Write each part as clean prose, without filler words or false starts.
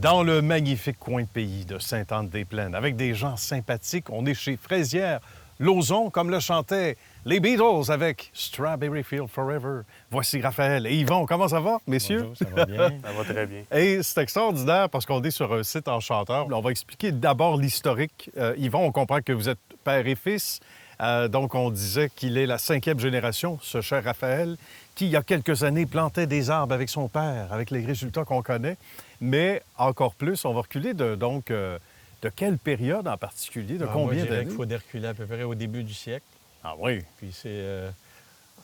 dans le magnifique coin de pays de Sainte-Anne-des-Plaines, avec des gens sympathiques. On est chez Fraisières Lauzon, comme le chantaient les Beatles avec Strawberry Field Forever. Voici Raphaël et Yvon. Comment ça va, messieurs? Bonjour, ça va bien? Ça va très bien. Et c'est extraordinaire parce qu'on est sur un site enchanteur. On va expliquer d'abord l'historique. Yvon, on comprend que vous êtes père et fils. Donc, on disait qu'il est la 5e génération, ce cher Raphaël, qui, il y a quelques années, plantait des arbres avec son père, avec les résultats qu'on connaît. Mais encore plus, on va reculer de quelle période en particulier, de combien Moi, je dirais d'années? qu'il faut reculer à peu près au début du siècle. Ah oui. Puis c'est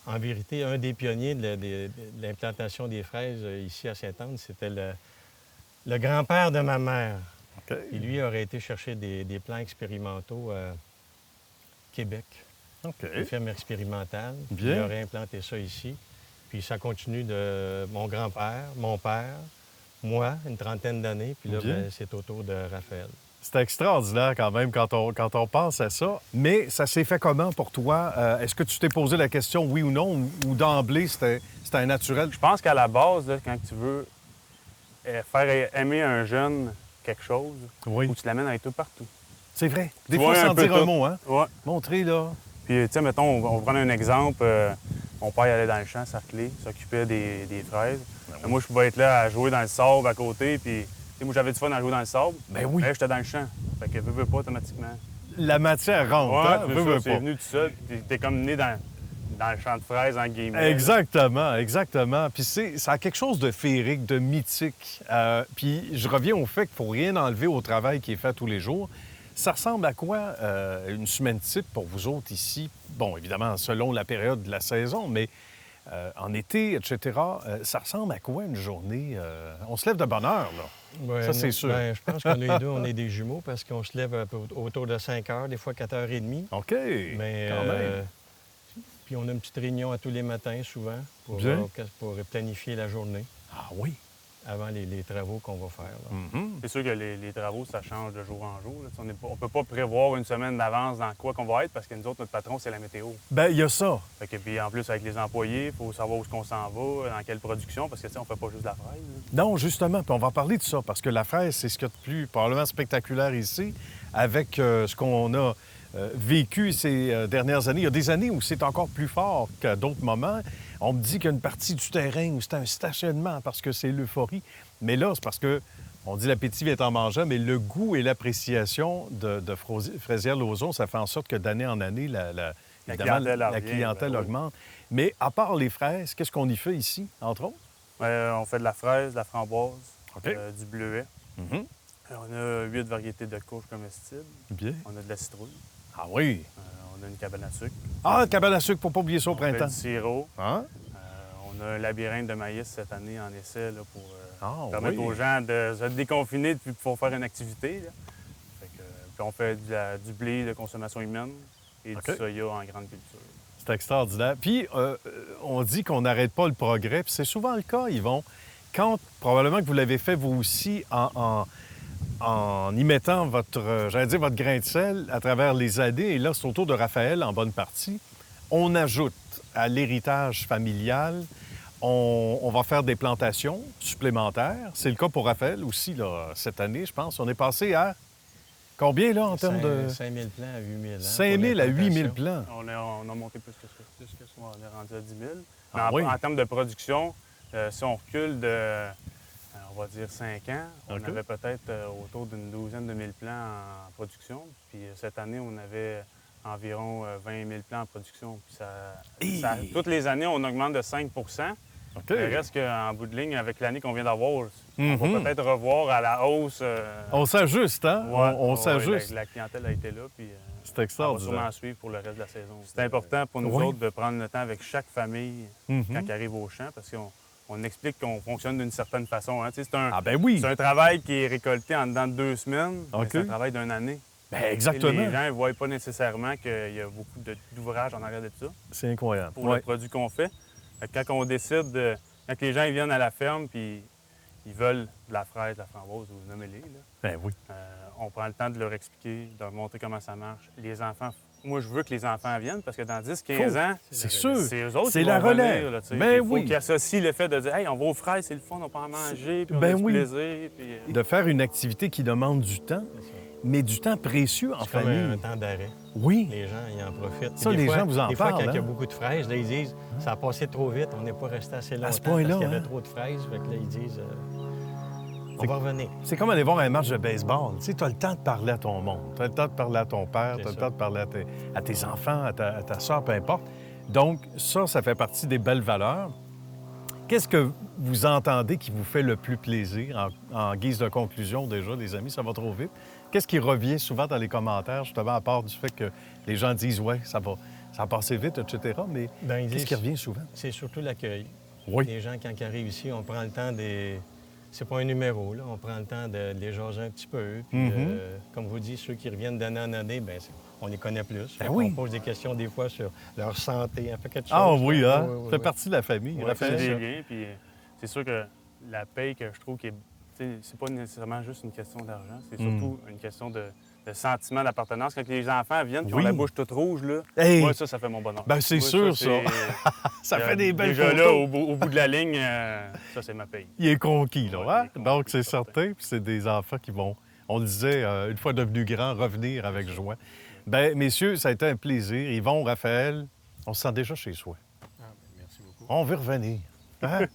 en vérité un des pionniers de l'implantation des fraises ici à Sainte-Anne. C'était le grand-père de ma mère. OK. Et lui aurait été chercher des plants expérimentaux à Québec, OK. une ferme expérimentale. Bien. Il aurait implanté ça ici. Puis ça continue de mon grand-père, mon père, moi, une trentaine d'années. Puis là, Bien. ben, c'est au tour de Raphaël. C'est extraordinaire quand même quand on pense à ça. Mais ça s'est fait comment pour toi? Est-ce que tu t'es posé la question oui ou non, ou d'emblée, c'était un naturel? Je pense qu'à la base, là, quand tu veux faire aimer un jeune quelque chose, Oui. faut que tu l'amènes avec toi partout. C'est vrai. Des Tu fois, vois sans un peu dire un tout. mot, hein? Ouais. Montrer, là. Puis, tu sais, mettons, on va prendre un exemple. Mon père il allait dans le champ, sarcler, s'occupait des fraises. Moi, je pouvais être là à jouer dans le sable à côté, puis tu sais, moi, j'avais du fun à jouer dans le sable. Ben oui. Là, j'étais dans le champ. Fait que veux pas automatiquement. La matière rentre, Ouais, hein? c'est Veux, ça, veux c'est pas. venu tout seul. T'es comme né dans le champ de fraises, en guillemets. Exactement, exactement. Puis ça a quelque chose de féerique, de mythique. Puis je reviens au fait qu'il ne faut rien enlever au travail qui est fait tous les jours. Ça ressemble à quoi une semaine type pour vous autres ici? Bon, évidemment, selon la période de la saison, mais en été, etc., ça ressemble à quoi une journée? On se lève de bonne heure, là. Ouais, Ça, c'est nous, sûr. ben, je pense qu'on est les deux, on est des jumeaux parce qu'on se lève un peu autour de 5 heures, des fois 4h30. OK, Mais, quand même. puis on a une petite réunion à tous les matins, souvent, Bien. pour planifier la journée Ah oui. avant les travaux qu'on va faire. là. Mhm. C'est sûr que les travaux, ça change de jour en jour. Là. On ne peut pas prévoir une semaine d'avance dans quoi qu'on va être parce que nous autres, notre patron, c'est la météo. Ben il y a ça. Fait que, puis en plus, avec les employés, il faut savoir où est-ce qu'on s'en va, dans quelle production, parce que tu sais, on fait pas juste de la fraise. là. Non, justement, puis on va parler de ça, parce que la fraise, c'est ce qu'il y a de plus probablement spectaculaire ici, avec ce qu'on a vécu ces dernières années. Il y a des années où c'est encore plus fort qu'à d'autres moments. On me dit qu'il y a une partie du terrain où c'est un stationnement parce que c'est l'euphorie. Mais là, c'est parce que, on dit l'appétit vient en mangeant, mais le goût et l'appréciation de Fraisières Lauzon, ça fait en sorte que d'année en année, évidemment, clientèle la revient, clientèle ben oui. augmente. Mais à part les fraises, qu'est-ce qu'on y fait ici, entre autres? On fait de la fraise, de la framboise, OK. du bleuet. Mhm. On a 8 variétés de courges comestibles. Bien. On a de la citrouille. Ah oui. On a une cabane à sucre. Ah, le cabane à sucre pour pas oublier ça au On fait printemps. du sirop. Hein? On a un labyrinthe de maïs cette année en essai là, pour Ah, permettre oui. aux gens de se déconfiner puis pour faire une activité. Là. Fait que, puis on fait du blé de consommation humaine et OK. du soya en grande culture. C'est extraordinaire. Puis, on dit qu'on n'arrête pas le progrès, puis c'est souvent le cas, Yvon. Quand, probablement que vous l'avez fait vous aussi en y mettant votre, j'allais dire, votre grain de sel à travers les années, et là, c'est au tour de Raphaël en bonne partie, on ajoute à l'héritage familial, on va faire des plantations supplémentaires. C'est le cas pour Raphaël aussi, là, cette année, je pense. On est passé à combien, là, en termes de... 5 000 plants à 8 000. 5 000 à 8 000 plants. On a monté plus que ça. On est rendu à 10 000. Mais Ah en, oui? en termes de production, si on recule de, on va dire 5 ans, on OK. avait peut-être autour d'une douzaine de mille plants en production. Puis cette année, on avait environ 20 000 plants en production. Puis Hey! toutes les années, on augmente de 5 OK. Il reste qu'en bout de ligne, avec l'année qu'on vient d'avoir, on Mhm. va peut-être revoir à la hausse. On s'ajuste, hein? Ouais, on ouais, s'ajuste. La clientèle a été là, puis C'est on va extraordinaire. sûrement suivre pour le reste de la saison. C'est important pour nous Oui. autres de prendre le temps avec chaque famille Mhm. quand ils arrivent au champ, parce qu'on explique qu'on fonctionne d'une certaine façon. Hein. Tu sais, Ah ben oui! c'est un travail qui est récolté en dedans de 2 semaines, mais OK. c'est un travail d'une année. Ben Et les exactement. gens ne voient pas nécessairement qu'il y a beaucoup d'ouvrages en arrière de ça C'est incroyable. pour Ouais. le produit qu'on fait. Fait que quand on décide, quand les gens ils viennent à la ferme puis ils veulent de la fraise, de la framboise, ou nommez-les, là, Ben oui. on prend le temps de leur expliquer, de leur montrer comment ça marche. Les enfants, moi, je veux que les enfants viennent parce que dans 10-15 ans, C'est sûr. c'est eux autres C'est qui la vont relève. venir, là, tu sais. Ben Il faut oui. qu'ils associent le fait de dire « Hey, on va aux fraises, c'est le fun, on peut en manger, puis on Ben a du oui. plaisir. » Puis, De faire une activité qui demande du temps, C'est ça. mais du temps précieux en C'est comme famille. un temps d'arrêt. Oui. Les gens, ils en profitent. Ça, Puis des les fois- gens vous en des fois, parlent, quand il y a hein? beaucoup de fraises, là, ils disent « Ça a passé trop vite, on n'est pas resté assez longtemps ce point-là, parce qu'il y avait hein? trop de fraises. » Fait que là, ils disent On va revenir. » C'est comme aller voir un match de baseball. Tu sais, tu as le temps de parler à ton monde. Tu as le temps de parler à ton père, C'est tu as le ça. temps de parler à tes enfants, à ta soeur, peu importe. Donc, ça fait partie des belles valeurs. Qu'est-ce que vous entendez qui vous fait le plus plaisir en guise de conclusion déjà, les amis? Ça va trop vite. Qu'est-ce qui revient souvent dans les commentaires, justement, à part du fait que les gens disent « Ouais, ça a passé vite, etc. » Mais Ben, ils qu'est-ce disent- qui revient souvent? C'est surtout l'accueil. Oui. Les gens, quand ils arrivent ici, on prend le temps des... C'est pas un numéro, là. On prend le temps de les jaser un petit peu. Puis, Mhm. comme vous dites, ceux qui reviennent d'année en année, bien, on les connaît plus. Ben Fait oui. On pose des questions des fois sur leur santé, un paquet de choses. Ah oui, hein? Oui, oui, Ça fait oui. partie de la famille. ouais, Raphaël? c'est des liens, puis c'est sûr que la paye que je trouve qui est... tu sais, c'est pas nécessairement juste une question d'argent, c'est surtout une question de sentiment d'appartenance. Quand les enfants viennent et ont Oui. la bouche toute rouge, là, Hey! moi, ça fait mon bonheur. Ben, c'est Moi, sûr, ça. c'est- Ça fait des belles Déjà photos. là, au bout de la ligne, ça, c'est ma paye. Il est conquis, là. Ouais, hein? il est conquis, Donc, c'est certain. certain. Puis c'est des enfants qui vont, on le disait, une fois devenus grands, revenir avec joie. Bien, messieurs, ça a été un plaisir. Yvon, Raphaël, on se sent déjà chez soi. Merci beaucoup. On veut revenir. Hein?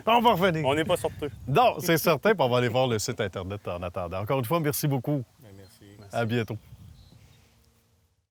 On va revenir. On n'est pas sorteux. Non, c'est certain. Puis on va aller voir le site Internet en attendant. Encore une fois, merci beaucoup. Merci. À bientôt.